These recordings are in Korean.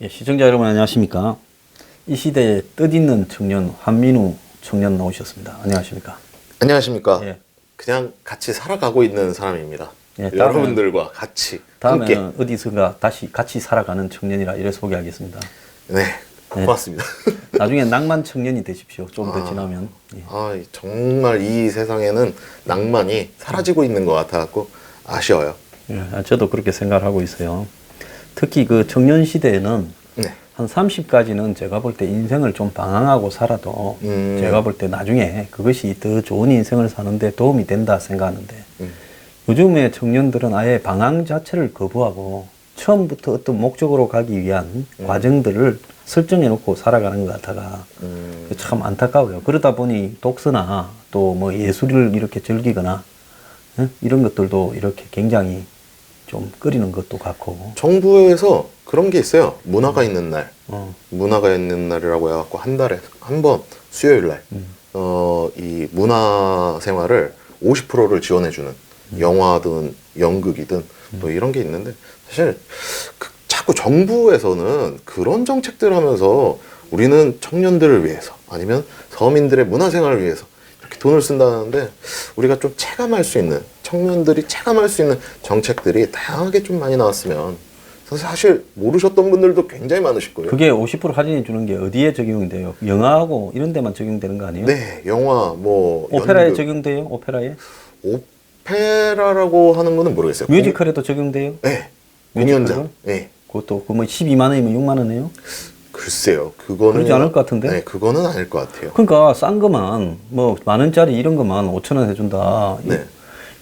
예, 시청자 여러분 안녕하십니까? 이 시대에 뜻있는 청년 한민우 청년 나오셨습니다. 안녕하십니까? 안녕하십니까. 예. 그냥 같이 살아가고 있는 사람입니다. 예, 여러분들과 같이 함께. 다음에는 어디선가 다시 같이 살아가는 청년이라 이래 소개하겠습니다. 네, 고맙습니다. 나중에 낭만 청년이 되십시오. 좀 더 지나면. 예. 정말 이 세상에는 낭만이 사라지고 있는 것 같아갖고 아쉬워요. 예, 저도 그렇게 생각을 하고 있어요. 특히 그 청년 시대에는 네. 한 30까지는 제가 볼 때 인생을 좀 방황하고 살아도 제가 볼 때 나중에 그것이 더 좋은 인생을 사는데 도움이 된다 생각하는데 요즘의 청년들은 아예 방황 자체를 거부하고 처음부터 어떤 목적으로 가기 위한 과정들을 설정해 놓고 살아가는 것 같아가 참 안타까워요. 그러다 보니 독서나 또 뭐 예술을 이렇게 즐기거나 이런 것들도 이렇게 굉장히 좀 꺼리는 것도 같고. 정부에서 그런 게 있어요. 문화가 있는 날. 문화가 있는 날이라고 해갖고 한 달에 한 번 수요일 날 이 문화 생활을 50%를 지원해주는 영화든 연극이든 또 이런 게 있는데 사실 자꾸 정부에서는 그런 정책들 하면서 우리는 청년들을 위해서 아니면 서민들의 문화 생활을 위해서 이렇게 돈을 쓴다는데 우리가 좀 체감할 수 있는 청년들이 체감할 수 있는 정책들이 다양하게 좀 많이 나왔으면 사실 모르셨던 분들도 굉장히 많으실 거예요. 그게 50% 할인해 주는 게 어디에 적용돼요? 영화하고 이런 데만 적용되는 거 아니에요? 네, 영화 뭐 오페라에 연극. 적용돼요? 오페라에? 오페라라고 하는 거는 모르겠어요. 뮤지컬에도 적용돼요? 네, 뮤지컬도? 공연장. 네, 그것도 그뭐 12만 원이면 6만 원이에요? 글쎄요. 그거는 그러지 않을 것 같은데? 네, 그거는 아닐 것 같아요. 그러니까 싼 거만 뭐 만 원짜리 이런 거만 5천 원 해준다. 네.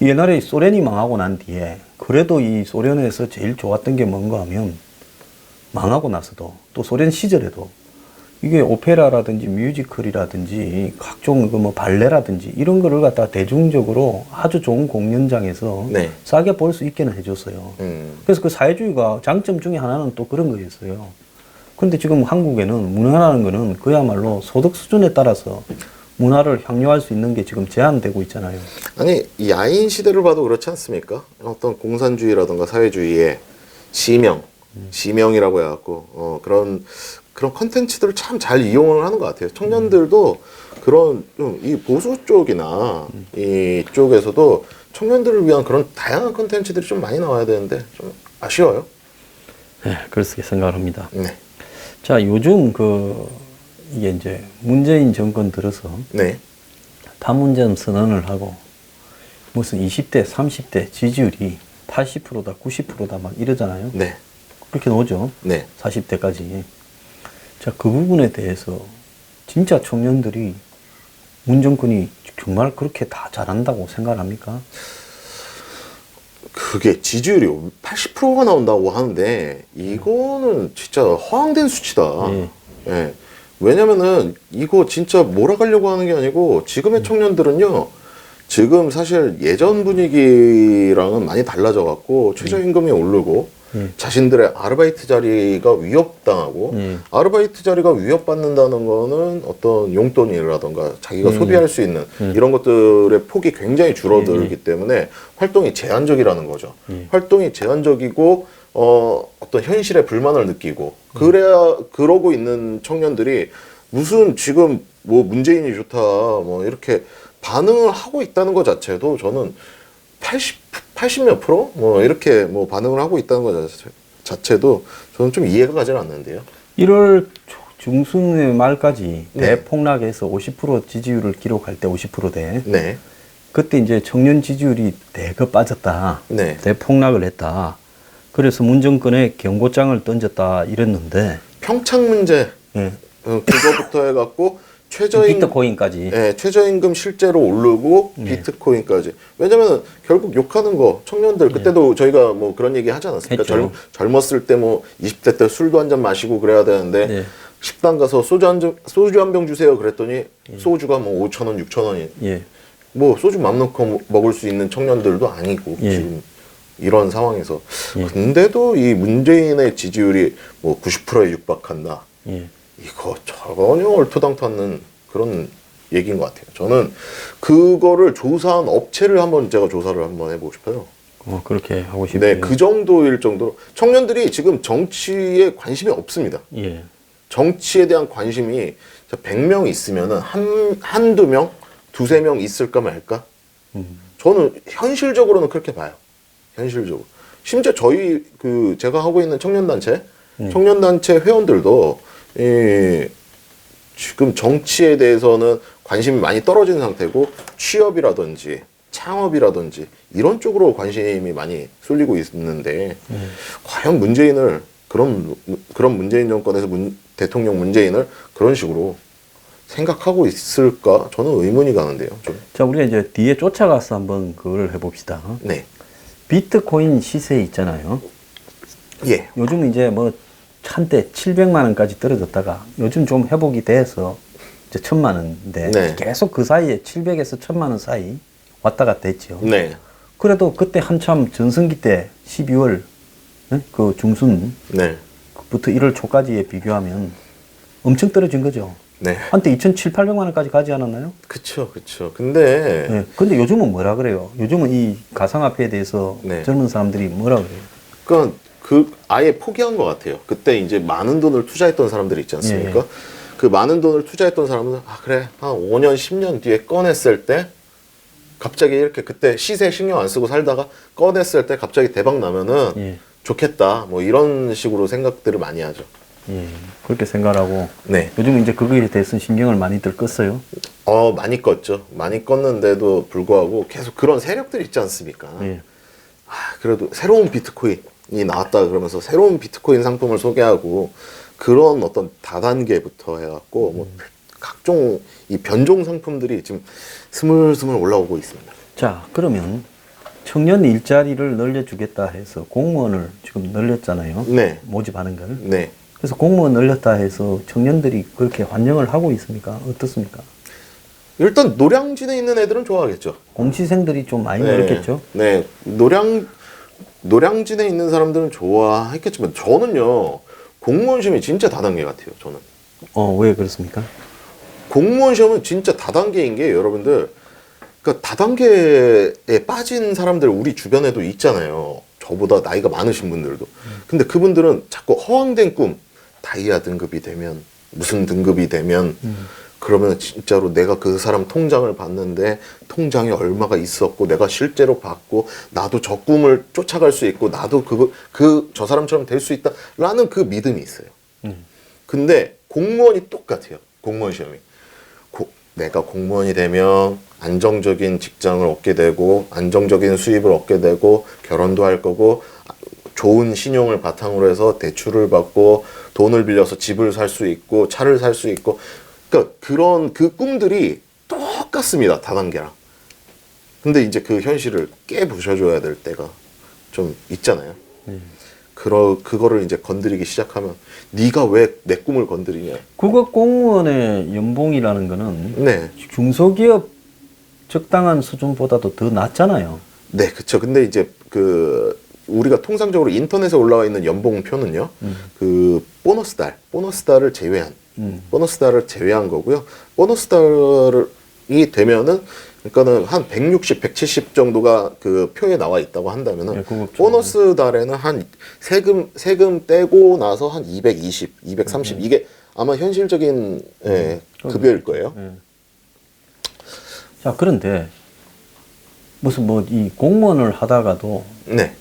이 옛날에 소련이 망하고 난 뒤에 그래도 이 소련에서 제일 좋았던 게 뭔가 하면 망하고 나서도 또 소련 시절에도 이게 오페라라든지 뮤지컬이라든지 각종 그 뭐 발레라든지 이런 거를 갖다 대중적으로 아주 좋은 공연장에서 네. 싸게 볼 수 있게는 해줬어요. 그래서 그 사회주의가 장점 중에 하나는 또 그런 거였어요. 근데 지금 한국에는 문화라는 거는 그야말로 소득 수준에 따라서 문화를 향유할 수 있는 게 지금 제한되고 있잖아요. 아니, 이 야인 시대를 봐도 그렇지 않습니까? 어떤 공산주의라든가 사회주의의 지명이라고 해갖고 그런 컨텐츠들을 참 잘 이용을 하는 것 같아요. 청년들도 그런 좀 이 보수 쪽이나 이쪽에서도 청년들을 위한 그런 다양한 컨텐츠들이 좀 많이 나와야 되는데 좀 아쉬워요. 네, 그렇게 생각을 합니다. 네. 자, 요즘 이게 이제 문재인 정권 들어서 네. 판문점 선언을 하고 무슨 20대, 30대 지지율이 80%다, 90%다 막 이러잖아요. 네. 그렇게 나오죠. 네. 40대까지. 자, 그 부분에 대해서 진짜 청년들이 문 정권이 정말 그렇게 다 잘한다고 생각합니까? 그게 지지율이 80%가 나온다고 하는데 이거는 진짜 허황된 수치다. 네. 예. 왜냐면은 이거 진짜 몰아가려고 하는 게 아니고 지금의 청년들은요. 지금 사실 예전 분위기랑은 많이 달라져 갖고 최저임금이 오르고 자신들의 아르바이트 자리가 위협당하고 아르바이트 자리가 위협받는다는 거는 어떤 용돈이라던가 자기가 소비할 수 있는 이런 것들의 폭이 굉장히 줄어들기 때문에 활동이 제한적이라는 거죠. 활동이 제한적이고 어떤 현실에 불만을 느끼고 그러고 있는 청년들이 무슨 지금 뭐 문재인이 좋다 뭐 이렇게 반응을 하고 있다는 것 자체도 저는 80 몇 프로? 뭐 이렇게 뭐 반응을 하고 있다는 것 자체도 저는 좀 이해가 가지 않는데요. 1월 중순의 말까지 네. 대폭락해서 50% 지지율을 기록할 때 50%대. 네. 그때 이제 청년 지지율이 대거 빠졌다. 네. 대폭락을 했다. 그래서 문 정권에 경고장을 던졌다 이랬는데 평창 문제 예. 그거부터 해갖고 비트코인까지. 네, 최저임금 실제로 오르고 비트코인까지. 왜냐면 결국 욕하는 거 청년들 그때도 저희가 뭐 그런 얘기 하지 않았습니까? 젊었을 때 뭐 20대 때 술도 한 잔 마시고 그래야 되는데 네. 식당 가서 소주 한 병 주세요 그랬더니 소주가 뭐 5,000원, 6,000원이. 예. 뭐 소주 맘 놓고 먹을 수 있는 청년들도 아니고 지금 이런 상황에서 근데도 이 문재인의 지지율이 뭐 90%에 육박한다. 이거 전혀 얼토당토않는 그런 얘기인 것 같아요. 저는 그거를 조사한 업체를 제가 조사를 한번 해보고 싶어요. 그렇게 하고 싶어요. 네, 그 정도일 정도로 청년들이 지금 정치에 관심이 없습니다. 예. 정치에 대한 관심이 100명 있으면은 한두 명, 두세 명 있을까 말까? 저는 현실적으로는 그렇게 봐요. 현실적으로. 심지어 저희 제가 하고 있는 청년단체 회원들도 지금 정치에 대해서는 관심이 많이 떨어진 상태고 취업이라든지 창업이라든지 이런 쪽으로 관심이 많이 쏠리고 있는데 과연 문재인을 그런 문재인 정권에서 대통령 문재인을 그런 식으로 생각하고 있을까? 저는 의문이 가는데요. 좀. 자, 우리가 이제 뒤에 쫓아가서 한번 그걸 해봅시다. 네. 비트코인 시세 있잖아요. 예. 요즘 이제 뭐 한때 700만 원까지 떨어졌다가 요즘 좀 회복이 돼서 이제 1000만 원인데 네. 계속 그 사이에 700에서 1000만 원 사이 왔다 갔다 했죠. 네. 그래도 그때 한참 전성기 때 12월 그 중순부터 네. 1월 초까지에 비교하면 엄청 떨어진 거죠. 네. 한때 2,700~800만 원까지 가지 않았나요? 그쵸. 근데 네. 근데 요즘은 뭐라 그래요? 요즘은 이 가상화폐에 대해서 네. 젊은 사람들이 뭐라 그래요? 그러니까 아예 포기한 것 같아요. 그때 이제 많은 돈을 투자했던 사람들이 있지 않습니까? 예. 그 많은 돈을 투자했던 사람은 그래 한 5년 10년 뒤에 꺼냈을 때 갑자기 이렇게 그때 시세 신경 안 쓰고 살다가 꺼냈을 때 갑자기 대박 나면은 예. 좋겠다 뭐 이런 식으로 생각들을 많이 하죠. 예, 그렇게 생각하고 네. 요즘 이제 그거에 대해서 신경을 많이들 껐어요. 많이 껐죠. 많이 껐는데도 불구하고 계속 그런 세력들이 있지 않습니까? 예. 그래도 새로운 비트코인이 나왔다 그러면서 새로운 비트코인 상품을 소개하고 그런 어떤 다단계부터 해갖고 뭐 각종 이 변종 상품들이 지금 스물스물 올라오고 있습니다. 자, 그러면 청년 일자리를 늘려주겠다 해서 공무원을 지금 늘렸잖아요. 네. 모집하는 걸. 네. 그래서 공무원 늘렸다 해서 청년들이 그렇게 환영을 하고 있습니까? 어떻습니까? 일단 노량진에 있는 애들은 좋아하겠죠. 공시생들이 좀 많이 네. 늘었겠죠? 네. 노량진에 있는 사람들은 좋아했겠지만 저는요. 공무원 시험이 진짜 다단계 같아요. 저는. 왜 그렇습니까? 공무원 시험은 진짜 다단계인 게 여러분들 그러니까 다단계에 빠진 사람들 우리 주변에도 있잖아요. 저보다 나이가 많으신 분들도. 근데 그분들은 자꾸 허황된 꿈 다이아 등급이 되면 무슨 등급이 되면 그러면 진짜로 내가 그 사람 통장을 봤는데 통장에 얼마가 있었고 내가 실제로 봤고 나도 저 꿈을 쫓아갈 수 있고 나도 저 사람처럼 될 수 있다라는 그 믿음이 있어요. 근데 공무원이 똑같아요. 공무원 시험이. 내가 공무원이 되면 안정적인 직장을 얻게 되고 안정적인 수입을 얻게 되고 결혼도 할 거고 좋은 신용을 바탕으로 해서 대출을 받고 돈을 빌려서 집을 살 수 있고 차를 살 수 있고 그러니까 그런 그 꿈들이 똑같습니다. 다단계랑. 근데 이제 그 현실을 깨부셔줘야 될 때가 좀 있잖아요. 그거를 이제 건드리기 시작하면 네가 왜 내 꿈을 건드리냐. 국어 공무원의 연봉이라는 거는 네. 중소기업 적당한 수준보다도 더 낮잖아요. 네, 그쵸. 근데 이제 우리가 통상적으로 인터넷에 올라와 있는 연봉표는요, 보너스 달을 제외한, 보너스 달을 제외한 거고요. 보너스 달이 되면은, 그러니까는 한 160, 170 정도가 그 표에 나와 있다고 한다면은, 네, 보너스 달에는 한 세금 떼고 나서 한 220, 230, 이게 아마 현실적인 급여일 거예요. 자, 그런데 무슨 뭐 이 공무원을 하다가도 네.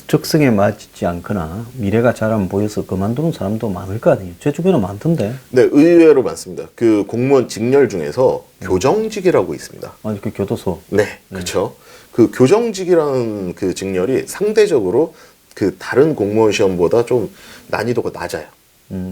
적성에 맞지 않거나 미래가 잘 안 보여서 그만두는 사람도 많을 거 아니에요. 제 주변에 많던데. 네, 의외로 많습니다. 그 공무원 직렬 중에서 교정직이라고 있습니다. 아니 그 교도소. 네, 그렇죠. 그 교정직이라는 그 직렬이 상대적으로 그 다른 공무원 시험보다 좀 난이도가 낮아요.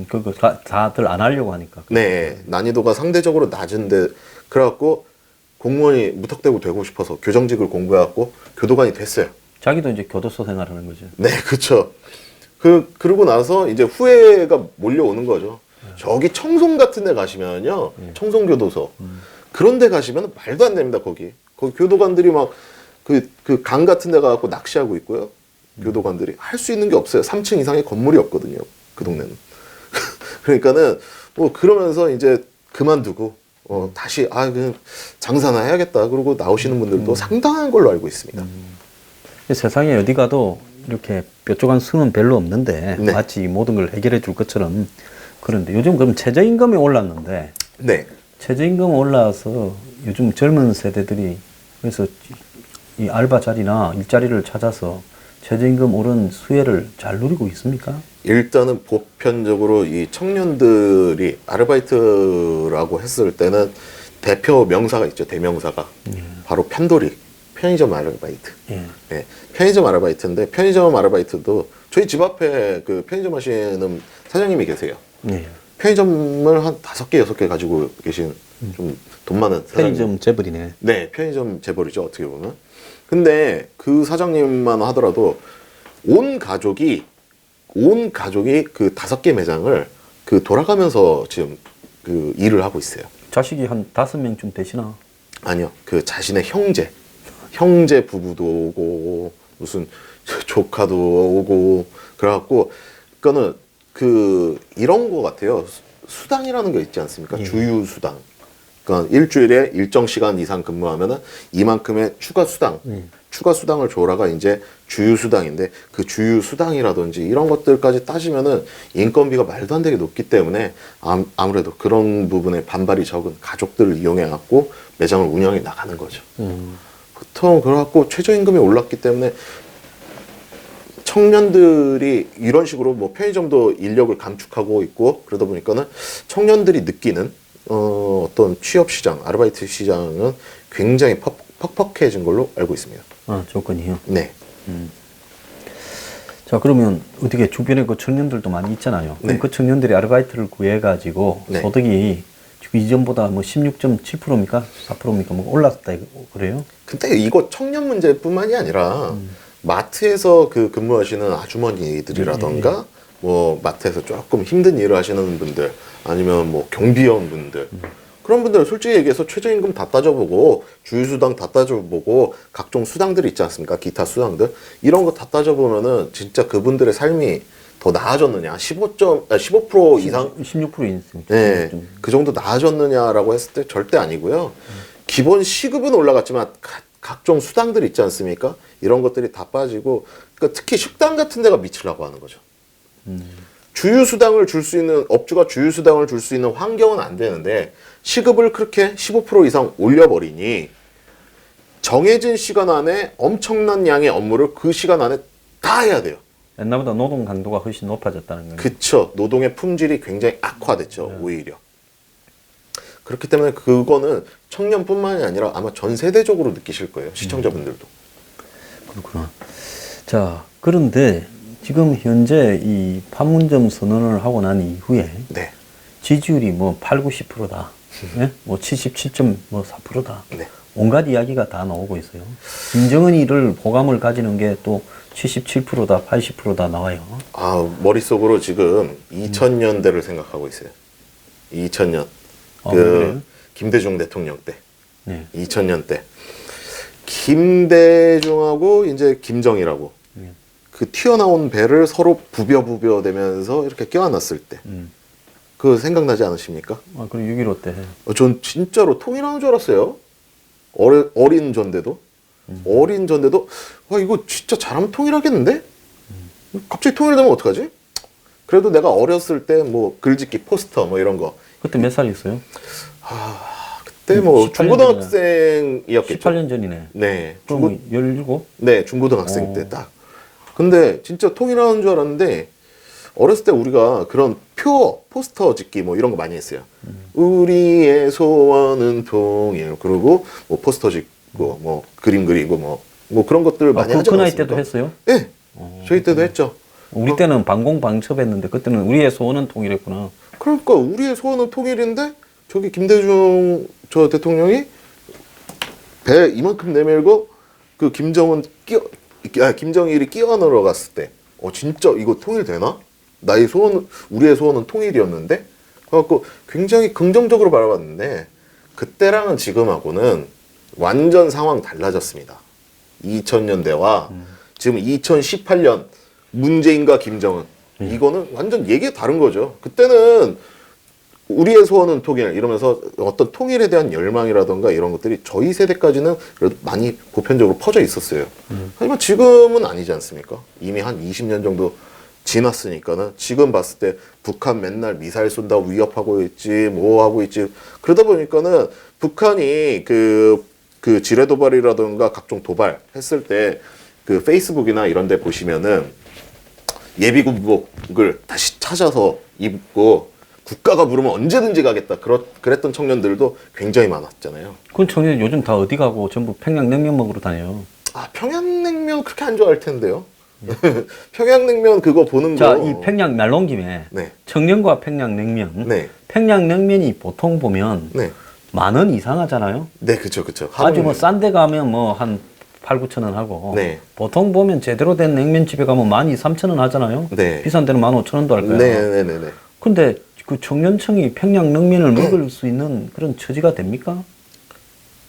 그거 다들 안 하려고 하니까. 네, 난이도가 상대적으로 낮은데 그래갖고 공무원이 무턱대고 되고 싶어서 교정직을 공부해갖고 교도관이 됐어요. 자기도 이제 교도소 생활하는 거죠. 네, 그렇죠. 그러고 나서 이제 후회가 몰려오는 거죠. 저기 청송 같은 데 가시면요, 청송교도소 그런 데 가시면 말도 안 됩니다. 거기 교도관들이 막 그 강 같은 데 가갖고 낚시하고 있고요. 교도관들이 할 수 있는 게 없어요. 3층 이상의 건물이 없거든요. 그 동네는. 그러니까는 뭐 그러면서 이제 그만두고 다시 그냥 장사나 해야겠다 그러고 나오시는 분들도 상당한 걸로 알고 있습니다. 세상에 어디 가도 이렇게 뾰족한 수는 별로 없는데 네. 마치 모든 걸 해결해 줄 것처럼 그런데 요즘 그럼 최저임금이 올랐는데 네. 최저임금 올라서 요즘 젊은 세대들이 그래서 이 알바 자리나 일자리를 찾아서 최저임금 오른 수혜를 잘 누리고 있습니까? 일단은 보편적으로 이 청년들이 아르바이트라고 했을 때는 대표 명사가 있죠. 대명사가. 바로 편돌이. 편의점 아르바이트. 예. 네, 편의점 아르바이트인데 편의점 아르바이트도 저희 집 앞에 그 편의점 하시는 사장님이 계세요. 예. 편의점을 한 5개, 6개 가지고 계신 좀 돈 많은 사장님. 편의점 재벌이네. 네, 편의점 재벌이죠, 어떻게 보면. 근데 그 사장님만 하더라도 온 가족이 그 5개 매장을 그 돌아가면서 지금 그 일을 하고 있어요. 자식이 한 5명쯤 되시나? 아니요, 그 자신의 형제 부부도 오고 무슨 조카도 오고 그래갖고 그거는 그 이런 거 같아요. 수당이라는 게 있지 않습니까? 예. 주유 수당. 그러니까 일주일에 일정 시간 이상 근무하면은 이만큼의 추가 수당, 추가 수당을 줘라가 이제 주유 수당인데 그 주유 수당이라든지 이런 것들까지 따지면은 인건비가 말도 안 되게 높기 때문에 아무래도 그런 부분에 반발이 적은 가족들을 이용해 갖고 매장을 운영해 나가는 거죠. 보통 그래갖고 최저임금이 올랐기 때문에 청년들이 이런 식으로 뭐 편의점도 인력을 감축하고 있고 그러다 보니까는 청년들이 느끼는 어떤 취업 시장, 아르바이트 시장은 굉장히 퍽퍽해진 걸로 알고 있습니다. 아, 조건이요. 네. 자, 그러면 어떻게 주변에 그 청년들도 많이 있잖아요. 그럼 네. 그 청년들이 아르바이트를 구해가지고 네. 소득이 이전보다 뭐 16.7%입니까? 4%입니까? 뭐 올랐다 그래요? 근데 이거 청년 문제뿐만이 아니라 마트에서 그 근무하시는 아주머니들이라던가 뭐 마트에서 조금 힘든 일을 하시는 분들 아니면 뭐 경비원 분들 그런 분들 솔직히 얘기해서 최저임금 다 따져보고 주유수당 다 따져보고 각종 수당들 있지 않습니까? 기타 수당들 이런 거 다 따져보면은 진짜 그분들의 삶이 더 나아졌느냐 15% 이상 16% 있습니다. 네, 그 정도 나아졌느냐라고 했을 때 절대 아니고요. 기본 시급은 올라갔지만 각종 수당들 있지 않습니까? 이런 것들이 다 빠지고 그러니까 특히 식당 같은 데가 미치려고 하는 거죠. 주유수당을 줄 수 있는 업주가 주유수당을 줄 수 있는 환경은 안 되는데 시급을 그렇게 15% 이상 올려버리니 정해진 시간 안에 엄청난 양의 업무를 그 시간 안에 다 해야 돼요. 옛날보다 노동 강도가 훨씬 높아졌다는 거예요. 그쵸. 노동의 품질이 굉장히 악화됐죠. 오히려. 그렇기 때문에 그거는 청년뿐만이 아니라 아마 전 세대적으로 느끼실 거예요. 시청자분들도. 그렇구나. 자, 그런데 지금 현재 이 판문점 선언을 하고 난 이후에 네. 지지율이 뭐 8, 90%다. 네? 뭐 77.4%다. 네. 온갖 이야기가 다 나오고 있어요. 김정은이를 호감을 가지는 게 또 77%다, 80%다 나와요. 아, 머릿속으로 지금 2000년대를 생각하고 있어요. 2000년. 아, 그래요? 김대중 대통령 때. 네. 2000년 때. 김대중하고 이제 김정일하고 그 튀어나온 배를 서로 부벼대면서 이렇게 껴안았을 때. 그거 생각나지 않으십니까? 아, 그리고 6.15 때. 전 진짜로 통일하는 줄 알았어요. 어린 전대도. 어린 전대도, 와, 이거 진짜 잘하면 통일하겠는데? 갑자기 통일되면 어떡하지? 그래도 내가 어렸을 때 뭐 글짓기 포스터 뭐 이런 거. 그때 몇 살이었어요? 그때 뭐 18년 중고등학생이었겠죠. 18년 전이네. 네. 그럼 17? 네, 중고등학생 때 딱. 근데 진짜 통일하는 줄 알았는데 어렸을 때 우리가 그런 포스터 짓기 뭐 이런 거 많이 했어요. 우리의 소원은 통일. 그리고 뭐 포스터 짓고 뭐 그림 그리고 뭐 그런 것들 많이 하지 그 나이 않았습니까? 때도 했어요? 네. 저희 때도 했죠. 우리 때는 방공방첩했는데 그때는 우리의 소원은 통일했구나. 그러니까 우리의 소원은 통일인데 저기 김대중 저 대통령이 배 이만큼 내밀고 그 김정일이 끼어 넣으러 갔을 때 진짜 이거 통일되나? 우리의 소원은 통일이었는데 그래갖고 굉장히 긍정적으로 바라봤는데 그때랑은 지금하고는 완전 상황 달라졌습니다. 2000년대와 지금 2018년 문재인과 김정은 이거는 완전 얘기가 다른 거죠. 그때는 우리의 소원은 통일 이러면서 어떤 통일에 대한 열망이라던가 이런 것들이 저희 세대까지는 그래도 많이 보편적으로 퍼져 있었어요. 하지만 지금은 아니지 않습니까? 이미 한 20년 정도 지났으니까는 지금 봤을 때 북한 맨날 미사일 쏜다 위협하고 있지 뭐 하고 있지 그러다 보니까는 북한이 그 지뢰 도발이라던가 각종 도발 했을 때 그 페이스북이나 이런 데 보시면은 예비군복을 다시 찾아서 입고 국가가 부르면 언제든지 가겠다. 그랬던 청년들도 굉장히 많았잖아요. 그 청년 요즘 다 어디 가고 전부 평양냉면 먹으러 다녀요. 아, 평양냉면 그렇게 안 좋아할 텐데요. 평양냉면 그거 보는 자, 거. 이 평양 말 온 김에 네. 청년과 평양냉면. 네. 평양냉면이 보통 보면 네. 10,000원 이상 하잖아요. 네, 그쵸. 아주 뭐 싼 데 가면 뭐 한 8, 9천 원 하고 네. 보통 보면 제대로 된 냉면집에 가면 12,000, 3,000원 하잖아요. 네. 비싼 데는 15,000원도 할 거예요. 네네네. 근데 그 청년층이 평양냉면을 먹을 수 있는 그런 처지가 됩니까?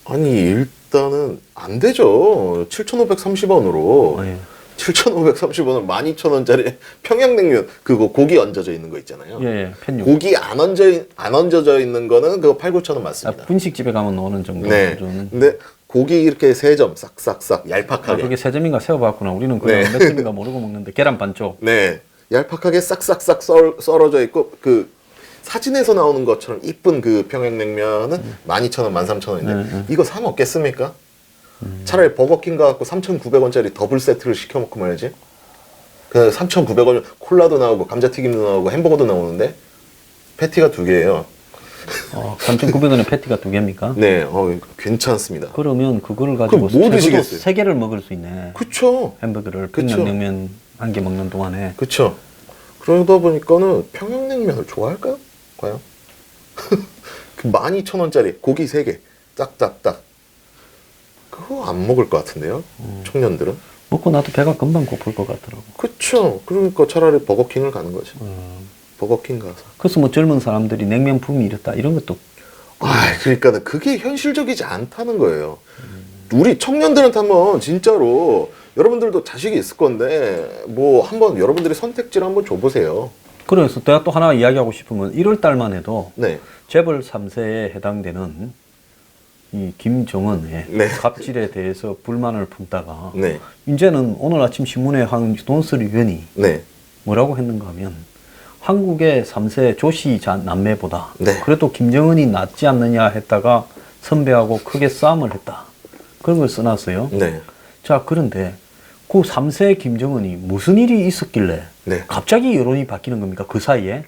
아니, 일단은 안 되죠. 7,530원으로. 예. 7,530원을 12,000원짜리 평양냉면 그거 고기 얹어져 있는 거 있잖아요. 예, 편육. 고기 안 얹어져 있는 거는 그거 8, 9,000원 맞습니다. 분식집에 가면 오는 정도 네. 수준. 근데 고기 이렇게 3점 싹싹싹 아, 얄팍하게. 그게 세 점인가 세워봤구나. 우리는 그냥 네. 몇 점인가 모르고 먹는데 계란 반쪽. 네. 얄팍하게 싹싹싹 썰어져 있고 그 사진에서 나오는 것처럼 이쁜 그 평양냉면은 12,000원, 13,000원인데 이거 사 먹겠습니까? 차라리 버거킹 가갖고 3,900원짜리 더블 세트를 시켜 먹고 말이지. 그 3,900원 콜라도 나오고 감자튀김도 나오고 햄버거도 나오는데 패티가 2개예요. 3,900원에 패티가 2개입니까? 네, 괜찮습니다. 그러면 그거를 가지고 그럼 뭐 드시겠어요? 3개를 먹을 수 있네. 그쵸? 햄버거를 그쵸. 평양냉면 1개 먹는 동안에. 그쵸? 그러다 보니까는 평양냉면을 좋아할까요? 과연? 그 12,000원짜리 고기 3개 짝짝딱 그거 안 먹을 것 같은데요? 청년들은? 먹고 나도 배가 금방 고플 것 같더라고. 그쵸? 그러니까 차라리 버거킹을 가는 거지. 버거킹 가서. 그래서 뭐 젊은 사람들이 냉면 붐이 이랬다 이런 것도. 그러니까 그게 현실적이지 않다는 거예요. 우리 청년들한테 한번 진짜로 여러분들도 자식이 있을 건데 뭐 한번 여러분들이 선택지를 한번 줘보세요. 그래서 내가 또 하나 이야기하고 싶으면 1월 달만 해도 네. 재벌 3세에 해당되는 이 김정은의 네. 갑질에 대해서 불만을 품다가 네. 이제는 오늘 아침 신문에 한 논설 위원이 네. 뭐라고 했는가 하면 한국의 3세 조씨 남매보다 네. 그래도 김정은이 낫지 않느냐 했다가 선배하고 크게 싸움을 했다. 그런 걸 써놨어요. 네. 자, 그런데 그 3세 김정은이 무슨 일이 있었길래 네. 갑자기 여론이 바뀌는 겁니까? 그 사이에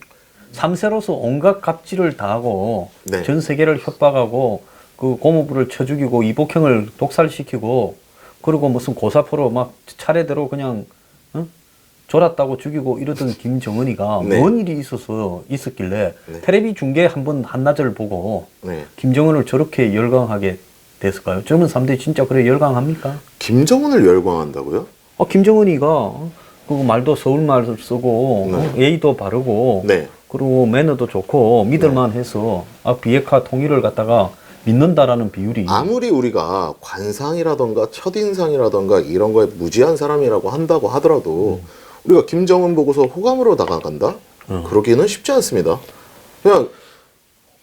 3세로서 온갖 갑질을 다하고 네. 전 세계를 협박하고 그 고모부를 쳐 죽이고 이복형을 독살시키고 그리고 무슨 고사포로 막 차례대로 그냥 졸았다고 죽이고 이러던 김정은이가 네. 뭔 일이 있었길래 네. 텔레비 중계 한번 한나절 보고 네. 김정은을 저렇게 열광하게 됐을까요? 젊은 사람들이 진짜 그래 열광합니까? 김정은을 열광한다고요? 김정은이가 그 말도 서울말을 쓰고 네. 예의도 바르고 네. 그리고 매너도 좋고 믿을만 해서 비핵화 통일을 갖다가 믿는다라는 비율이 아무리 우리가 관상이라던가 첫인상이라던가 이런 거에 무지한 사람이라고 한다고 하더라도 우리가 김정은 보고서 호감으로 다가간다? 그러기는 쉽지 않습니다. 그냥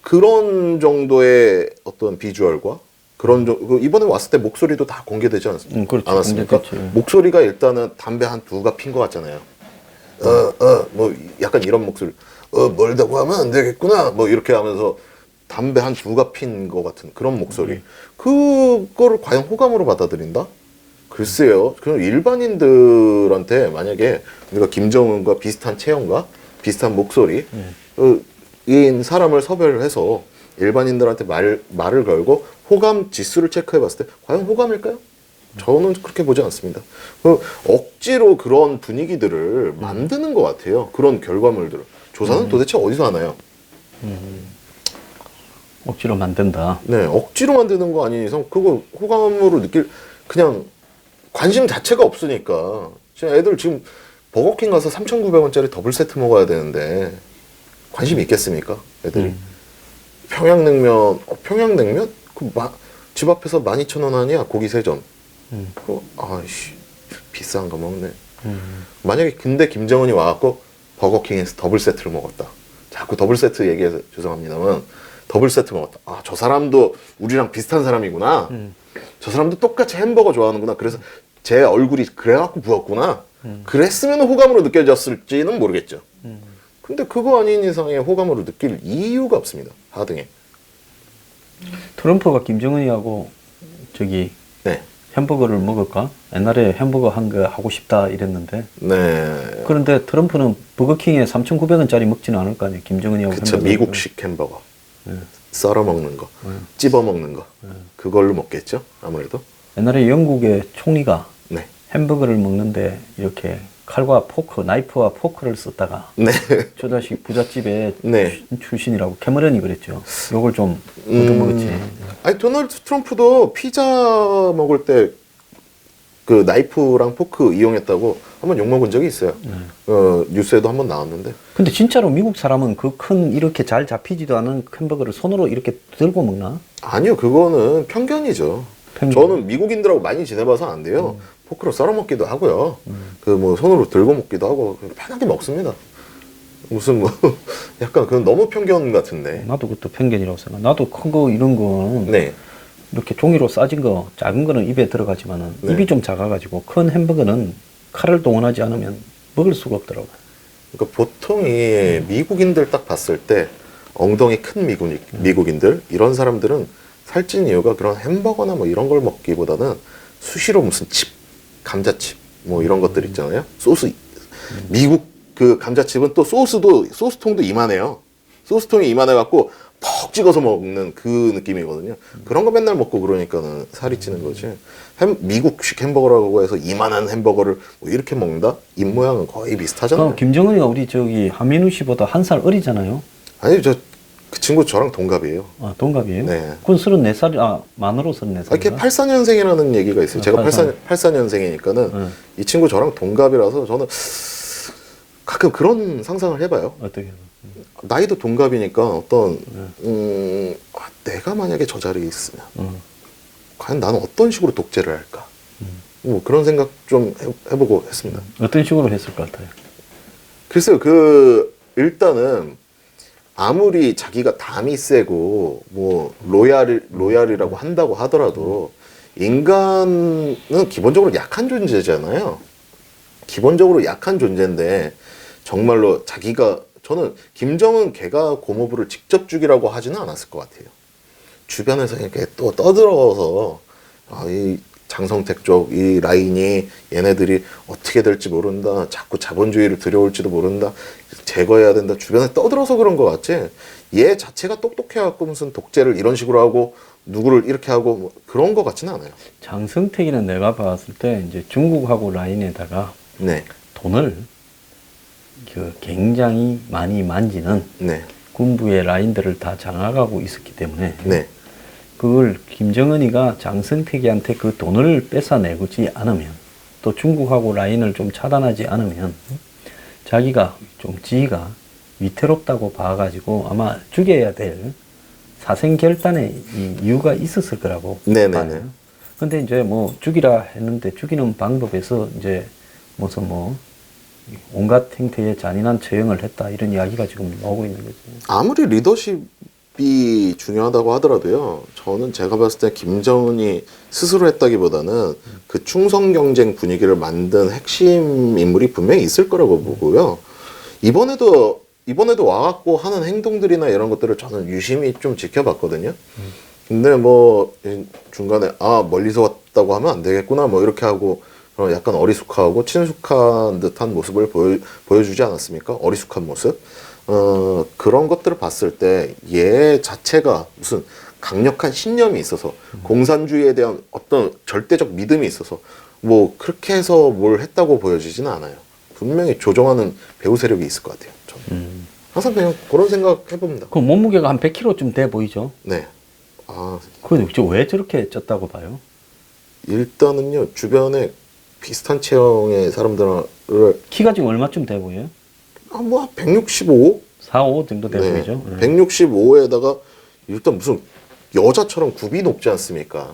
그런 정도의 어떤 비주얼과 이번에 왔을 때 목소리도 다 공개되지 그렇죠. 않았습니까? 공개됐지. 목소리가 일단은 담배 한 2가 핀 것 같잖아요. 뭐 약간 이런 목소리. 멀다고 하면 안 되겠구나. 뭐 이렇게 하면서 담배 한 2가 핀 것 같은 그런 목소리. 그거를 과연 호감으로 받아들인다? 글쎄요. 그럼 일반인들한테 만약에 우리가 김정은과 비슷한 체형과 비슷한 목소리 인 사람을 섭외를 해서 일반인들한테 말을 걸고 호감 지수를 체크해 봤을 때 과연 호감일까요? 저는 그렇게 보지 않습니다. 억지로 그런 분위기들을 만드는 것 같아요. 그런 결과물들을. 조사는 도대체 어디서 하나요? 억지로 만든다. 네, 억지로 만드는 거 아닌 이상 그거 호감으로 그냥 관심 자체가 없으니까. 지금 애들 지금 버거킹 가서 3,900원짜리 더블 세트 먹어야 되는데 관심 있겠습니까? 애들이. 평양냉면, 평양냉면? 집 앞에서 12,000원 아니야? 고기 3점. 아이씨, 비싼 거 먹네. 만약에 근데 김정은이 와갖고 버거킹에서 더블 세트를 먹었다. 자꾸 더블 세트 얘기해서 죄송합니다만 더블 세트 먹었다. 아, 저 사람도 우리랑 비슷한 사람이구나. 저 사람도 똑같이 햄버거 좋아하는구나. 그래서 제 얼굴이 그래갖고 부었구나. 그랬으면 호감으로 느껴졌을지는 모르겠죠. 근데 그거 아닌 이상의 호감으로 느낄 이유가 없습니다. 하등에. 트럼프가 김정은이하고 저기 네. 햄버거를 먹을까? 옛날에 햄버거 한 거 하고 싶다 이랬는데. 네. 그런데 트럼프는 버거킹에 3,900원짜리 먹지는 않을 거 아니에요. 김정은이하고 그쵸. 햄버거. 미국식 햄버거. 썰어 먹는 거. 찝어 먹는 거. 그걸로 먹겠죠. 아무래도. 옛날에 영국의 총리가 네. 햄버거를 먹는데 이렇게 칼과 포크, 나이프와 포크를 썼다가 네. 저 자식 부잣집에 네. 출신이라고 캐머런이 그랬죠. 요걸 좀 얻어먹었지. 아니 도널드 트럼프도 피자 먹을 때 그 나이프랑 포크 이용했다고 한번 욕 먹은 적이 있어요. 뉴스에도 한번 나왔는데. 근데 진짜로 미국 사람은 그 큰 이렇게 잘 잡히지도 않은 햄버거를 손으로 이렇게 들고 먹나? 아니요, 그거는 편견이죠. 편견. 저는 미국인들하고 많이 지내봐서 안 돼요. 포크로 썰어 먹기도 하고요. 그 뭐 손으로 들고 먹기도 하고 편하게 먹습니다. 무슨 뭐 약간 그건 너무 편견 같은데. 나도 그것도 편견이라고 생각. 나도 큰 거 이런 거는 네. 이렇게 종이로 싸진 거, 작은 거는 입에 들어가지만은 네. 입이 좀 작아가지고 큰 햄버거는 칼을 동원하지 않으면 먹을 수가 없더라고. 그러니까 보통 이 미국인들 딱 봤을 때 엉덩이 큰 미국인들 이런 사람들은 살찐 이유가 그런 햄버거나 뭐 이런 걸 먹기보다는 수시로 무슨 칩, 감자칩 뭐 이런 것들 있잖아요. 소스 미국 그 감자칩은 또 소스통도 이만해요. 소스통이 이만해갖고 퍽 찍어서 먹는 그 느낌이거든요. 그런 거 맨날 먹고 그러니까는 살이 찌는 거지. 미국식 햄버거라고 해서 이만한 햄버거를 뭐 이렇게 먹는다? 입 모양은 거의 비슷하잖아요. 김정은이가 우리 저기 하민우 씨보다 한 살 어리잖아요. 아니 그 친구 저랑 동갑이에요. 아, 동갑이에요? 네. 그건 34살, 만으로 34살. 이렇게 84년생이라는 얘기가 있어요. 제가 84년생이니까는 이 친구 저랑 동갑이라서 저는 가끔 그런 상상을 해봐요. 어떻게? 나이도 동갑이니까 어떤 내가 만약에 저 자리에 있으면 과연 나는 어떤 식으로 독재를 할까? 뭐 그런 생각 좀 해보고 했습니다. 어떤 식으로 했을 것 같아요? 글쎄요, 일단은 아무리 자기가 담이 세고 뭐 로얄이라고 한다고 하더라도 인간은 기본적으로 약한 존재잖아요. 기본적으로 약한 존재인데 정말로 저는 김정은 걔가 고모부를 직접 죽이라고 하지는 않았을 것 같아요. 주변에서 이렇게 또 떠들어서 이 장성택 쪽 이 라인이 얘네들이 어떻게 될지 모른다. 자꾸 자본주의를 들여올지도 모른다. 제거해야 된다. 주변에 떠들어서 그런 것 같지. 얘 자체가 똑똑해갖고 무슨 독재를 이런 식으로 하고 누구를 이렇게 하고 뭐 그런 것 같지는 않아요. 장성택이는 내가 봤을 때 이제 중국하고 라인에다가 네. 돈을 굉장히 많이 만지는 네. 군부의 라인들을 다 장악하고 있었기 때문에 네. 그걸 김정은이가 장성택이한테 그 돈을 뺏어내지 않으면 또 중국하고 라인을 좀 차단하지 않으면 지희가 위태롭다고 봐가지고 아마 죽여야 될 사생결단의 이유가 있었을 거라고 네네네. 봐요. 근데 이제 뭐 죽이라 했는데 죽이는 방법에서 이제 무슨 뭐 온갖 형태의 잔인한 처형을 했다 이런 이야기가 지금 나오고 있는 거죠. 아무리 리더십이 중요하다고 하더라도요. 저는 제가 봤을 때 김정은이 스스로 했다기보다는 그 충성 경쟁 분위기를 만든 핵심 인물이 분명히 있을 거라고 보고요. 이번에도 와갖고 하는 행동들이나 이런 것들을 저는 유심히 좀 지켜봤거든요. 근데 뭐 중간에 멀리서 왔다고 하면 안 되겠구나 뭐 이렇게 하고 약간 어리숙하고 친숙한 듯한 모습을 보여주지 않았습니까? 어리숙한 모습. 그런 것들을 봤을 때 얘 자체가 무슨 강력한 신념이 있어서 공산주의에 대한 어떤 절대적 믿음이 있어서 뭐 그렇게 해서 뭘 했다고 보여지지는 않아요. 분명히 조종하는 배후 세력이 있을 것 같아요. 저는. 항상 그냥 그런 생각 해봅니다. 그 몸무게가 한 100kg쯤 돼 보이죠? 네. 그게 왜 저렇게 쪘다고 봐요? 일단은요, 주변에 비슷한 체형의 사람들을 키가 지금 얼마쯤 돼 보여요? 뭐 165? 4, 5 정도 돼 네. 보이죠? 165에다가 일단 무슨 여자처럼 굽이 높지 않습니까?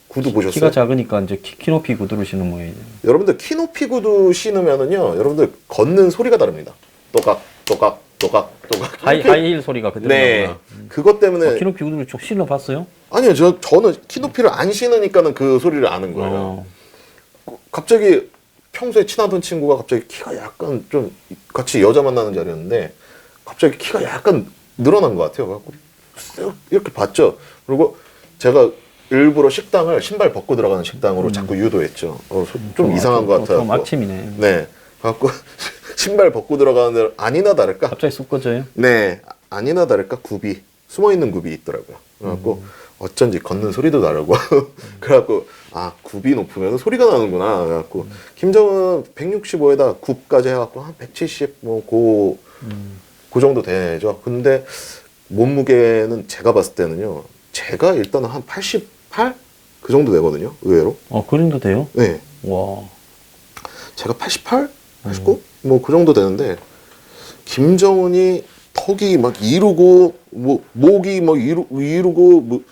구두 보셨어요? 키가 작으니까 이제 키 높이 구두를 신는 모양이죠. 여러분들 키 높이 구두 신으면은요, 여러분들 걷는 소리가 다릅니다. 또각 또각 또각. 하이힐 소리가 그대로 네. 나구나. 그것 때문에 키높이 구두를 좀 신어봤어요? 아니요, 저는 키높이를 안 신으니까는 그 소리를 아는 거예요. 갑자기 평소에 친하던 친구가 갑자기 키가 약간 좀 같이 여자 만나는 자리였는데 갑자기 키가 약간 늘어난 것 같아요. 그래갖고 쓱 이렇게 봤죠. 그리고 제가 일부러 식당을 신발 벗고 들어가는 식당으로 자꾸 유도했죠. 좀 이상한 것 같아요. 좀 아침이네. 네. 그래갖고 신발 벗고 들어가는데 아니나 다를까? 갑자기 쑥 꺼져요? 네. 아니나 다를까 굽이 숨어있는 굽이 있더라고요. 그래갖고 어쩐지 걷는 소리도 다르고 그래갖고 아 굽이 높으면 소리가 나는구나. 그래갖고 김정은 165에다 굽까지 해갖고 한 170 그 정도 되죠. 근데 몸무게는 제가 봤을 때는요. 제가 일단은 한 88? 그 정도 되거든요. 의외로. 그 정도 돼요? 네. 와. 제가 88? 89? 뭐 그 정도 되는데 김정은이 턱이 막 이루고 뭐 목이 막 이루고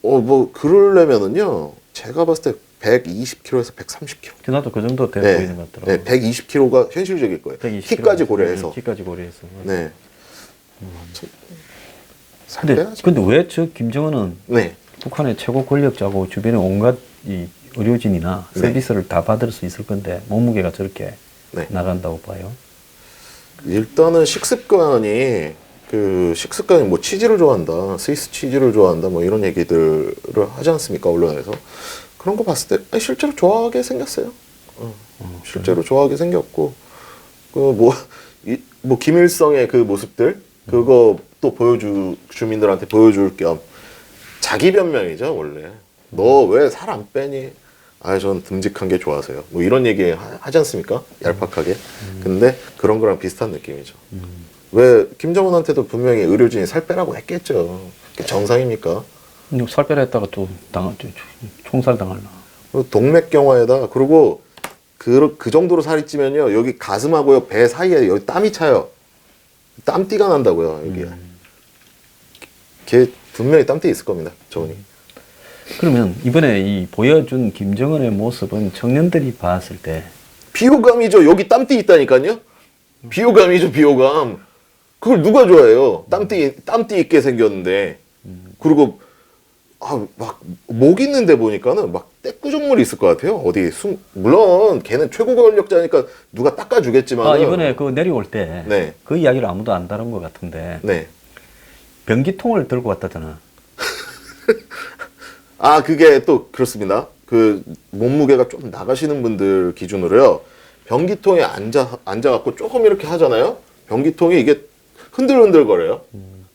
뭐 그러려면은요. 제가 봤을 때 120kg에서 130kg. 나도 그 정도 돼 네. 보이는 것 같더라고. 네, 120kg가 현실적일 거예요. 120kg. 키까지 고려해서. 키까지 고려해서. 네. 살 빼야죠. 근데 왜 저 김정은은 네. 북한의 최고 권력자고 주변에 온갖 이 의료진이나 네. 서비스를 다 받을 수 있을 건데 몸무게가 저렇게 네. 나간다고 봐요? 일단은 식습관이 뭐 치즈를 좋아한다, 스위스 치즈를 좋아한다, 뭐 이런 얘기들을 하지 않습니까 언론에서? 그런 거 봤을 때 실제로 좋아하게 생겼어요. 실제로 좋아하게 생겼고 뭐 김일성의 그 모습들 그거 또 주민들한테 보여줄 겸 자기 변명이죠 원래. 너 왜 살 안 빼니? 전 듬직한 게 좋아서요. 뭐 이런 얘기 하지 않습니까? 얄팍하게. 근데 그런 거랑 비슷한 느낌이죠. 왜 김정은한테도 분명히 의료진이 살 빼라고 했겠죠. 그게 정상입니까? 근데 살 빼라 했다가 또 총살 당할나? 동맥경화에다 그리고 그 정도로 살이 찌면요 여기 가슴하고요 배 사이에 여기 땀이 차요. 땀띠가 난다고요 여기에. 걔 분명히 땀띠 있을 겁니다 정은이. 그러면 이번에 이 보여준 김정은의 모습은 청년들이 봤을 때 비호감이죠. 여기 땀띠 있다니까요. 비호감이죠 비호감. 그걸 누가 좋아해요? 땀띠 있게 생겼는데. 그리고 막 목 있는데 보니까는 막 떼꾸정물이 있을 것 같아요. 어디 물론 걔는 최고 권력자니까 누가 닦아주겠지만. 이번에 그 내려올 때 그 네. 이야기를 아무도 안 다룬 것 같은데 네. 변기통을 들고 왔다잖아. 그게 또 그렇습니다. 그 몸무게가 좀 나가시는 분들 기준으로요. 변기통에 앉아갖고 조금 이렇게 하잖아요. 변기통이 이게 흔들흔들 거려요.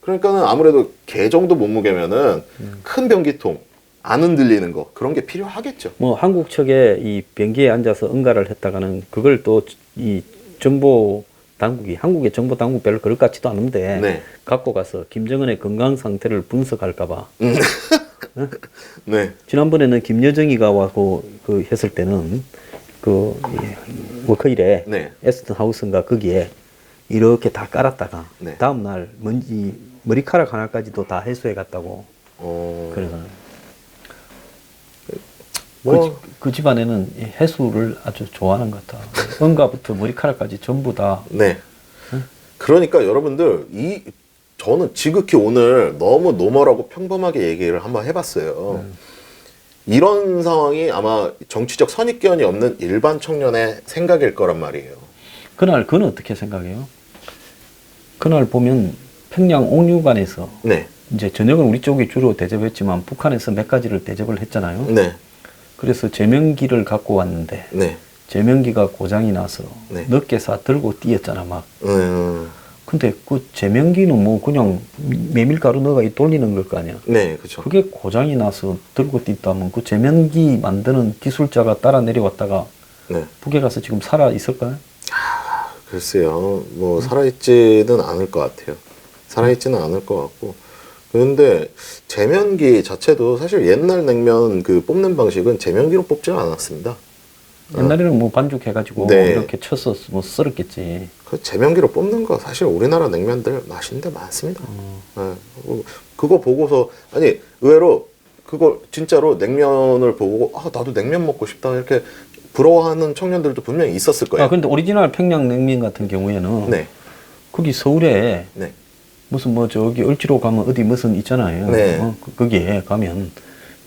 그러니까는 아무래도 걔 정도 몸무게면은 큰 변기통 안 흔들리는 거 그런 게 필요하겠죠. 뭐 한국 측에 이 변기에 앉아서 응가를 했다가는 그걸 또 이 정보 당국이 한국의 정보 당국 별로 그럴 것 같지도 않은데 네. 갖고 가서 김정은의 건강 상태를 분석할까봐. 네. 지난번에는 김여정이가 와고 그 했을 때는 그 워커힐에 네. 에스턴 하우스인가 거기에 이렇게 다 깔았다가 네. 다음 날 머리카락 하나까지도 다 해소해 갔다고. 그래서 그 집안에는 이 해수를 아주 좋아하는 것 같아. 응가부터 머리카락까지 전부 다. 네. 그러니까 여러분들 저는 지극히 오늘 너무 노멀하고 평범하게 얘기를 한번 해봤어요. 이런 상황이 아마 정치적 선입견이 없는 일반 청년의 생각일 거란 말이에요. 그건 어떻게 생각해요? 그날 보면 평양 옥류관에서 네. 이제 저녁은 우리 쪽이 주로 대접했지만 북한에서 몇 가지를 대접을 했잖아요. 네. 그래서 제명기를 갖고 왔는데 네. 제명기가 고장이 나서 네. 늦게서 들고 뛰었잖아 막. 근데 그 제명기는 뭐 그냥 메밀가루 넣어가 돌리는 걸 거 아니야. 네, 그렇죠. 그게 고장이 나서 들고 뛰었다면 그 제명기 만드는 기술자가 따라 내려왔다가 네. 북에 가서 지금 살아 있을까요? 글쎄요. 뭐 살아있지는 않을 것 같아요. 살아있지는 않을 것 같고. 그런데 제면기 자체도 사실 옛날 냉면 그 뽑는 방식은 제면기로 뽑지는 않았습니다. 옛날에는 뭐 반죽해가지고 네. 이렇게 쳐서 뭐 썰었겠지. 그 제면기로 뽑는 거 사실 우리나라 냉면들 맛있는 데 많습니다. 네. 그거 보고서 아니 의외로 그거 진짜로 냉면을 보고 나도 냉면 먹고 싶다 이렇게 부러워하는 청년들도 분명히 있었을 거예요. 근데 오리지널 평양냉면 같은 경우에는 네. 거기 서울에 네. 무슨 뭐 저기 을지로 가면 어디 무슨 있잖아요. 네. 거기에 가면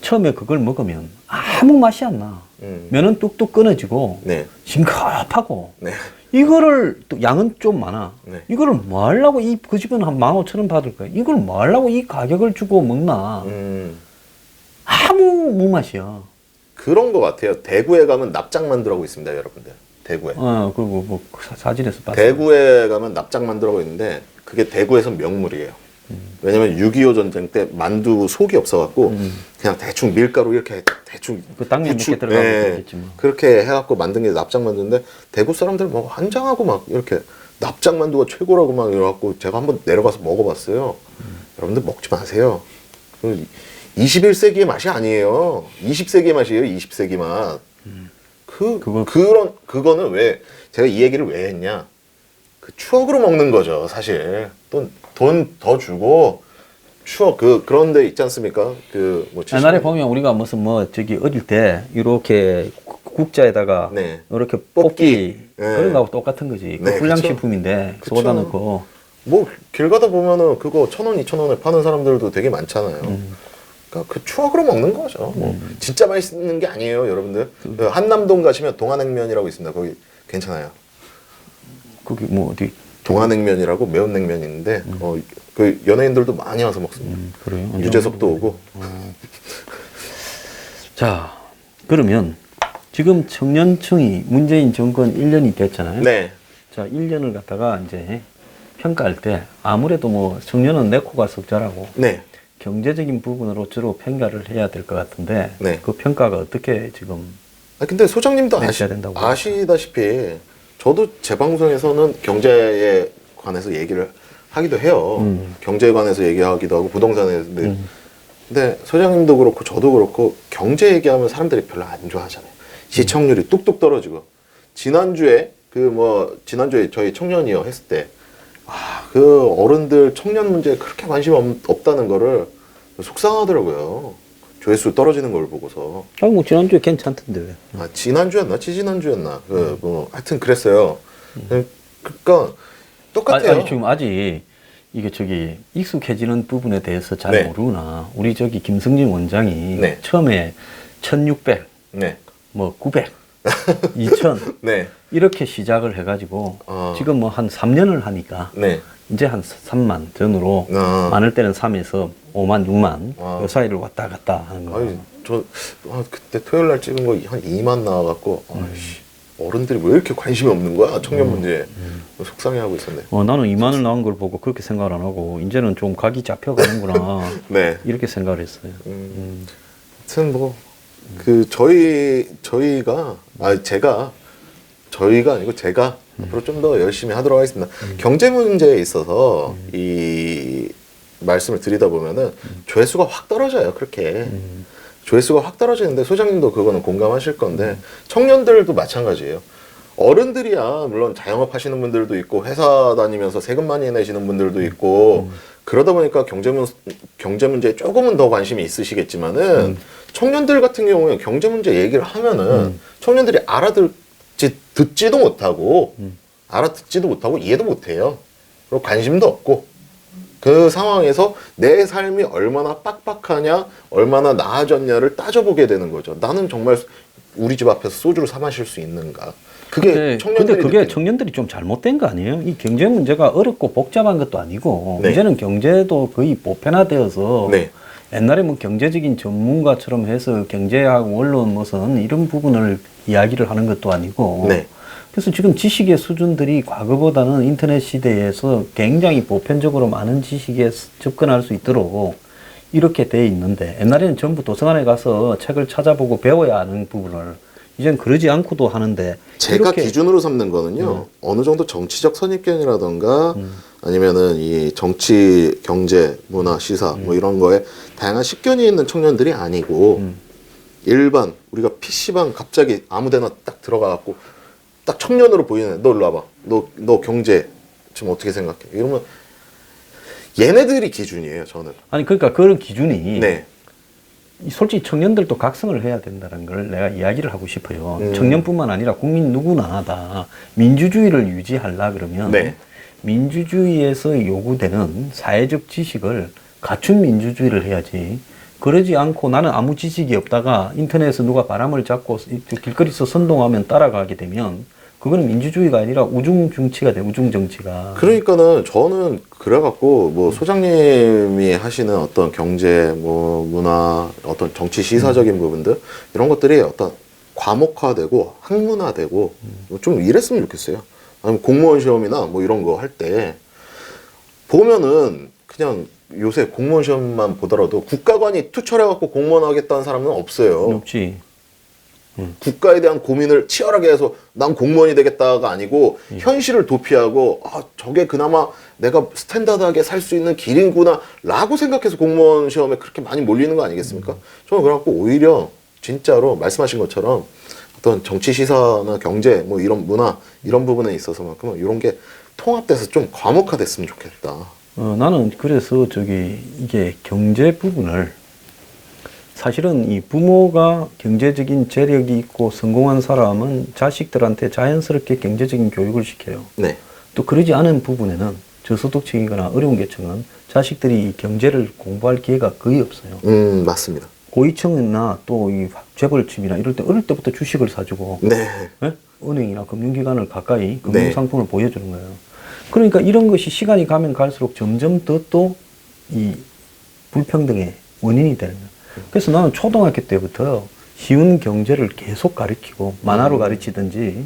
처음에 그걸 먹으면 아무 맛이 안 나. 면은 뚝뚝 끊어지고 네. 싱겁하고 네. 이거를 또 양은 좀 많아. 네. 이거를 뭐 하려고 그 집은 한 15,000원 받을 거야. 이걸 뭐 하려고 이 가격을 주고 먹나. 아무 무맛이야. 그런 것 같아요. 대구에 가면 납작만두라고 있습니다, 여러분들. 대구에. 그리고 뭐 사진에서 봤어. 대구에 가면 납작만두라고 있는데 그게 대구에서 명물이에요. 왜냐면 6.25 전쟁 때 만두 속이 없어갖고 그냥 대충 밀가루 이렇게 대충 그 당면 부추- 몇개 들어가고 네, 그랬겠지 뭐. 그렇게 해갖고 만든 게 납작만두인데 대구 사람들 뭐 환장하고 막 이렇게 납작만두가 최고라고 막 이래갖고 제가 한번 내려가서 먹어봤어요. 여러분들 먹지 마세요. 21세기의 맛이 아니에요. 20세기의 맛이에요. 20세기 맛. 그거는 왜 제가 이 얘기를 왜 했냐? 그 추억으로 먹는 거죠, 사실. 돈 더 주고 추억 그런 데 있지 않습니까? 그 뭐 옛날에 보면 우리가 무슨 뭐 저기 어릴 때 이렇게 국자에다가 네. 이렇게 뽑기. 뽑기 네. 그런 거하고 똑같은 거지. 그 네, 불량식품인데 그쵸. 쏟아 넣고 뭐 길 가다 보면은 그거 1,000원, 2,000원에 파는 사람들도 되게 많잖아요. 그러니까 그 추억으로 먹는 거죠. 뭐 진짜 맛있는 게 아니에요, 여러분들. 그 한남동 가시면 동안냉면이라고 있습니다. 거기 괜찮아요. 거기 뭐 어디 동안냉면이라고 매운 냉면이 있는데 그 연예인들도 많이 와서 먹습니다. 그래요? 유재석도 오고. 자, 그러면 지금 청년층이 문재인 정권 1년이 됐잖아요. 네. 자, 1년을 갖다가 이제 평가할 때 아무래도 뭐 청년은 내 코가 석자라고 네. 경제적인 부분으로 주로 평가를 해야 될 것 같은데 네. 그 평가가 어떻게 지금 근데 소장님도 냈어야 된다고 아시다시피 저도 제 방송에서는 경제에 관해서 얘기를 하기도 해요. 경제에 관해서 얘기하기도 하고 부동산에 근데 소장님도 그렇고 저도 그렇고 경제 얘기하면 사람들이 별로 안 좋아하잖아요. 시청률이 뚝뚝 떨어지고 지난주에 지난주에 저희 청년이요 했을 때 그 어른들 청년 문제에 그렇게 관심 없다는 거를 속상하더라고요. 조회수 떨어지는 걸 보고서. 뭐 지난주에 괜찮던데 왜? 지난주였나? 지난주였나? 하여튼 그랬어요. 그러니까 똑같아요. 아니, 지금 아직 이게 저기 익숙해지는 부분에 대해서 잘 네. 모르구나. 우리 저기 김승진 원장이 네. 처음에 1600, 네. 뭐 900, 2000 네. 이렇게 시작을 해가지고 지금 뭐 한 3년을 하니까 네. 이제 한 3만 전으로 많을 때는 3에서 5만, 6만 그 사이를 왔다 갔다 하는 거예요. 아니, 그때 토요일 날 찍은 거 한 2만 나와갖고, 어른들이 왜 이렇게 관심이 없는 거야? 청년 문제에. 속상해하고 있었네. 나는 2만을 나온 걸 보고 그렇게 생각을 안 하고, 이제는 좀 각이 잡혀가는구나. 네. 이렇게 생각을 했어요. 하여튼 저희가 아니고 제가 앞으로 좀 더 열심히 하도록 하겠습니다. 경제 문제에 있어서 이 말씀을 드리다 보면은 조회수가 확 떨어져요. 그렇게. 조회수가 확 떨어지는데 소장님도 그거는 공감하실 건데 청년들도 마찬가지예요. 어른들이야 물론 자영업 하시는 분들도 있고 회사 다니면서 세금 많이 내시는 분들도 있고 그러다 보니까 경제 문제에 조금은 더 관심이 있으시겠지만은 청년들 같은 경우에 경제 문제 얘기를 하면은 청년들이 듣지도 못하고 알아듣지도 못하고 이해도 못해요. 그리고 관심도 없고 그 상황에서 내 삶이 얼마나 빡빡하냐 얼마나 나아졌냐를 따져보게 되는 거죠. 나는 정말 우리 집 앞에서 소주를 사 마실 수 있는가. 그게 근데 그게 청년들이 좀 잘못된 거 아니에요? 이 경제 문제가 어렵고 복잡한 것도 아니고 네. 이제는 경제도 거의 보편화되어서 네. 옛날에 뭐 경제적인 전문가처럼 해서 경제하고 언론 무슨 이런 부분을 이야기를 하는 것도 아니고 네. 그래서 지금 지식의 수준들이 과거보다는 인터넷 시대에서 굉장히 보편적으로 많은 지식에 접근할 수 있도록 이렇게 돼 있는데 옛날에는 전부 도서관에 가서 책을 찾아보고 배워야 하는 부분을 이젠 그러지 않고도 하는데 제가 이렇게 기준으로 삼는 거는요 어느 정도 정치적 선입견이라던가 아니면은 이 정치, 경제, 문화, 시사 뭐 이런 거에 다양한 식견이 있는 청년들이 아니고 일반 우리가 PC방 갑자기 아무데나 딱 들어가갖고 딱 청년으로 보이는 너 일로 와봐 너 경제 지금 어떻게 생각해 이러면 얘네들이 기준이에요 저는. 아니 그러니까 그런 기준이 네. 솔직히 청년들도 각성을 해야 된다는 걸 내가 이야기를 하고 싶어요. 청년뿐만 아니라 국민 누구나 다 민주주의를 유지하려 그러면 네. 민주주의에서 요구되는 사회적 지식을 갖춘 민주주의를 해야지. 그러지 않고 나는 아무 지식이 없다가 인터넷에서 누가 바람을 잡고 길거리에서 선동하면 따라가게 되면 그거는 민주주의가 아니라 우중정치가 돼, 우중정치가. 그러니까는 저는 그래갖고 뭐 소장님이 하시는 어떤 경제, 뭐 문화, 어떤 정치 시사적인 부분들 이런 것들이 어떤 과목화되고 학문화되고 좀 이랬으면 좋겠어요. 아니면 공무원 시험이나 뭐 이런 거 할 때 보면은 그냥 요새 공무원 시험만 보더라도 국가관이 투철해갖고 공무원 하겠다는 사람은 없어요. 없지. 국가에 대한 고민을 치열하게 해서 난 공무원이 되겠다가 아니고 현실을 도피하고 아 저게 그나마 내가 스탠다드하게 살 수 있는 길이구나 라고 생각해서 공무원 시험에 그렇게 많이 몰리는 거 아니겠습니까? 저는 그래갖고 오히려 진짜로 말씀하신 것처럼 어떤 정치 시사나 경제 뭐 이런 문화 이런 부분에 있어서만큼은 이런 게 통합돼서 좀 과목화됐으면 좋겠다. 나는 그래서 이게 경제 부분을 사실은 이 부모가 경제적인 재력이 있고 성공한 사람은 자식들한테 자연스럽게 경제적인 교육을 시켜요. 네. 또 그러지 않은 부분에는 저소득층이거나 어려운 계층은 자식들이 이 경제를 공부할 기회가 거의 없어요. 맞습니다. 고위층이나 또 이 재벌집이나 이럴 때 어릴 때부터 주식을 사주고 네. 예? 은행이나 금융기관을 가까이 금융상품을 보여주는 거예요. 그러니까 이런 것이 시간이 가면 갈수록 점점 더 또 이 불평등의 원인이 되는 거예요. 그래서 나는 초등학교 때부터 쉬운 경제를 계속 가르치고 만화로 가르치든지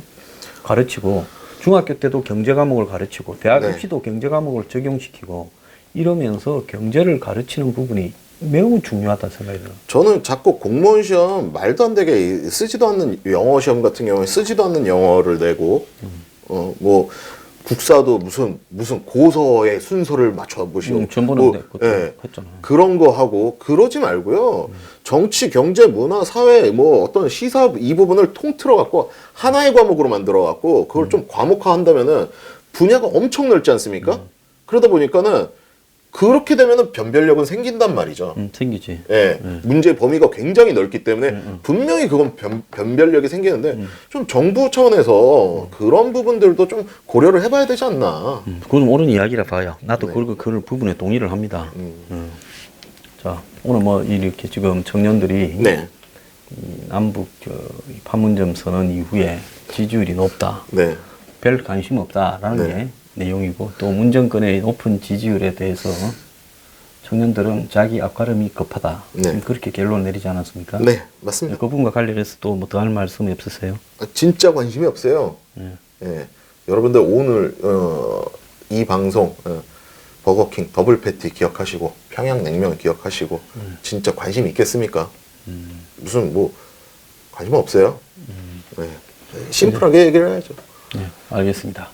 가르치고 중학교 때도 경제 과목을 가르치고 대학 네. 입시도 경제 과목을 적용시키고 이러면서 경제를 가르치는 부분이 매우 중요하다 생각이 들어요. 저는 자꾸 공무원 시험 말도 안 되게 쓰지도 않는 영어 시험 같은 경우에 쓰지도 않는 영어를 내고 뭐 국사도 무슨 고서의 순서를 맞춰 보시고 전부는 예, 했잖아. 그런 거 하고 그러지 말고요. 정치, 경제, 문화, 사회 뭐 어떤 시사 이 부분을 통틀어 갖고 하나의 과목으로 만들어 갖고 그걸 좀 과목화한다면은 분야가 엄청 넓지 않습니까? 그러다 보니까는 그렇게 되면은 변별력은 생긴단 말이죠. 생기지. 예, 문제 범위가 굉장히 넓기 때문에 분명히 그건 변별력이 생기는데 좀 정부 차원에서 그런 부분들도 좀 고려를 해봐야 되지 않나. 그건 좀 옳은 이야기라 봐요. 나도 네. 그 부분에 동의를 합니다. 자, 오늘 뭐 이렇게 지금 청년들이 네, 이 남북 이 판문점 선언 이후에 지지율이 높다. 네, 별 관심 없다라는 네. 게 내용이고 또 문정권의 높은 지지율에 대해서 청년들은 자기 앞가름이 급하다. 네. 지금 그렇게 결론을 내리지 않았습니까? 네, 맞습니다. 그 부분과 관련해서 또 뭐 더 할 말씀이 없으세요? 진짜 관심이 없어요. 예, 여러분들 오늘 이 방송 버거킹 더블 패티 기억하시고 평양냉면 기억하시고 진짜 관심 있겠습니까? 무슨 뭐 관심 없어요. 네. 심플하게 얘기를 해야죠. 네, 알겠습니다.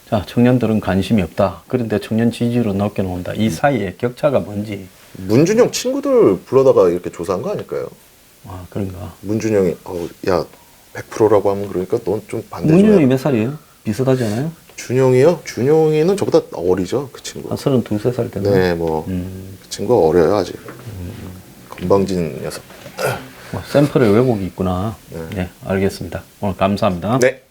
자, 청년들은 관심이 없다. 그런데 청년 지지율은 높게 나온다. 이 사이에 격차가 뭔지. 문준영 친구들 불러다가 이렇게 조사한 거 아닐까요? 아, 그런가. 문준영이 야 100%라고 하면 그러니까 넌 좀 반대 좀 문준영이 해라. 몇 살이에요? 비슷하지 않아요? 준영이요? 준영이는 저보다 어리죠 그 친구. 한 32, 3살 때는. 네, 뭐 그 친구가 어려요 아직. 건방진 녀석. 뭐 샘플에 왜곡이 있구나. 네, 알겠습니다. 오늘 감사합니다. 네.